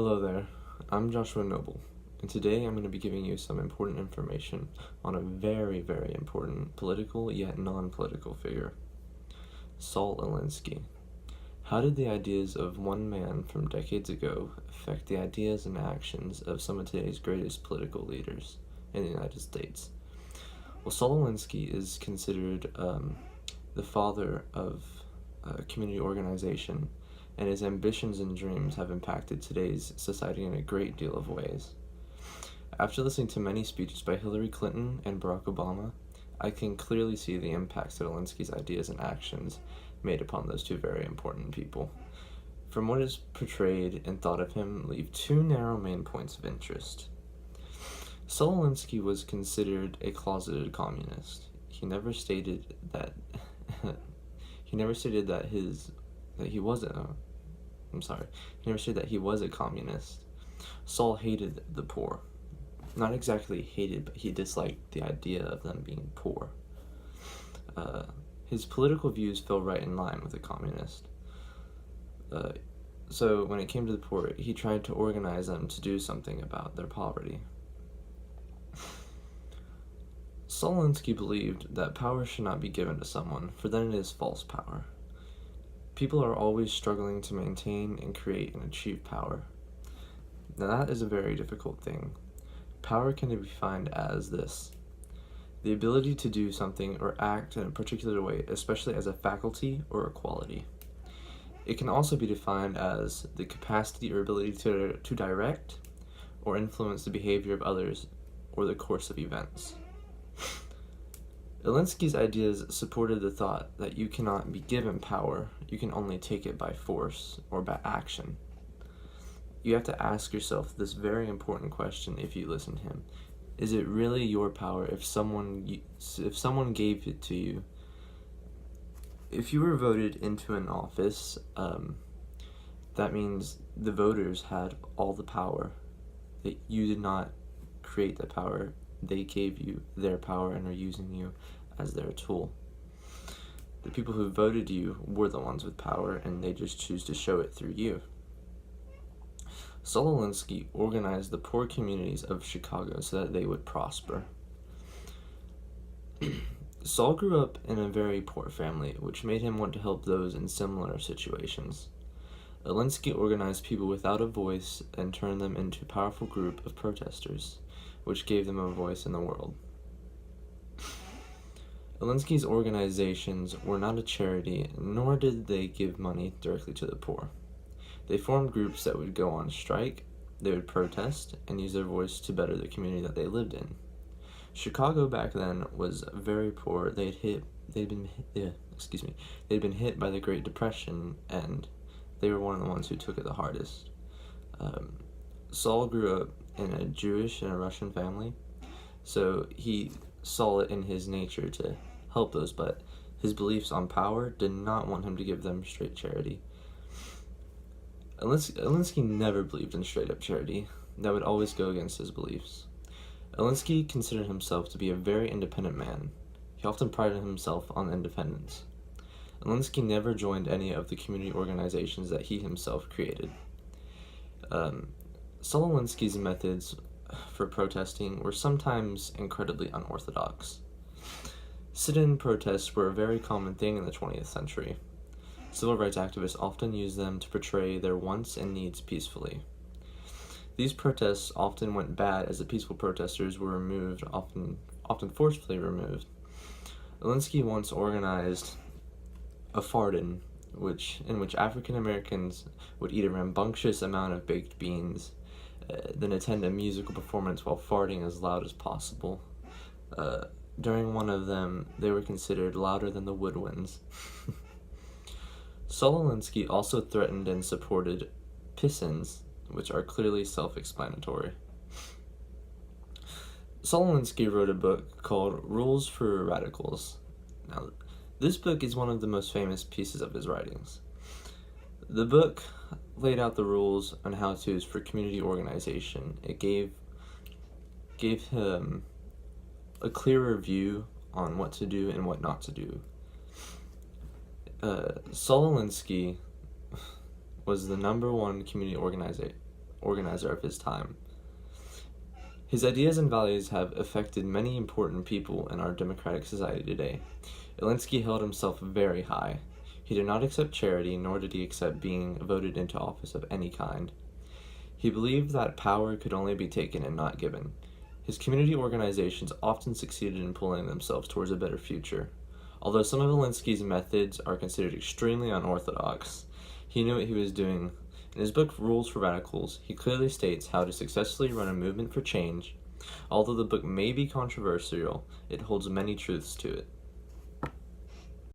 Hello there, I'm Joshua Noble, and today I'm going to be giving you some important information on a very, very important political yet non-political figure, Saul Alinsky. How did the ideas of one man from decades ago affect the ideas and actions of some of today's greatest political leaders in the United States? Well, Saul Alinsky is considered the father of community organization, and his ambitions and dreams have impacted today's society in a great deal of ways. After listening to many speeches by Hillary Clinton and Barack Obama, I can clearly see the impacts that Alinsky's ideas and actions made upon those two very important people. From what is portrayed and thought of him, leave two narrow main points of interest. Saul Alinsky was considered a closeted communist. He never stated that he never stated that he was a communist. Saul hated the poor. Not exactly hated, but he disliked the idea of them being poor. His political views fell right in line with a communist. So when it came to the poor, he tried to organize them to do something about their poverty. Saul Alinsky believed that power should not be given to someone, for then it is false power. People are always struggling to maintain and create and achieve power. Now that is a very difficult thing. Power can be defined as this: the ability to do something or act in a particular way, especially as a faculty or a quality. It can also be defined as the capacity or ability to direct or influence the behavior of others or the course of events. Alinsky's ideas supported the thought that you cannot be given power, you can only take it by force or by action. You have to ask yourself this very important question if you listen to him. Is it really your power if someone gave it to you? If you were voted into an office, that means the voters had all the power. That you did not create the power. They gave you their power and are using you as their tool. The people who voted you were the ones with power, and they just choose to show it through you. Saul Alinsky organized the poor communities of Chicago so that they would prosper. Saul grew up in a very poor family, which made him want to help those in similar situations. Alinsky organized people without a voice and turned them into a powerful group of protesters, which gave them a voice in the world. Alinsky's organizations were not a charity, nor did they give money directly to the poor. They formed groups that would go on strike, they would protest, and use their voice to better the community that they lived in. Chicago back then was very poor. They'd been hit by the Great Depression, and they were one of the ones who took it the hardest. Saul grew up in a Jewish and a Russian family, so he saw it in his nature to help those, but his beliefs on power did not want him to give them straight charity. Alinsky never believed in straight-up charity. That would always go against his beliefs. Alinsky considered himself to be a very independent man. He often prided himself on independence. Alinsky never joined any of the community organizations that he himself created. Saul Alinsky's methods for protesting were sometimes incredibly unorthodox. Sit-in protests were a very common thing in the 20th century. Civil rights activists often used them to portray their wants and needs peacefully. These protests often went bad as the peaceful protesters were removed, often forcefully removed. Alinsky once organized a fart-in, in which African Americans would eat a rambunctious amount of baked beans, then attend a musical performance while farting as loud as possible. During one of them, they were considered louder than the woodwinds. Saul Alinsky also threatened and supported piss-ins, which are clearly self-explanatory. Saul Alinsky wrote a book called Rules for Radicals. Now, this book is one of the most famous pieces of his writings. The book laid out the rules and how-tos for community organization. It gave him a clearer view on what to do and what not to do. Saul Alinsky was the #1 community organizer of his time. His ideas and values have affected many important people in our democratic society today. Alinsky held himself very high. He did not accept charity, nor did he accept being voted into office of any kind. He believed that power could only be taken and not given. His community organizations often succeeded in pulling themselves towards a better future. Although some of Alinsky's methods are considered extremely unorthodox, he knew what he was doing. In his book, Rules for Radicals, he clearly states how to successfully run a movement for change. Although the book may be controversial, it holds many truths to it.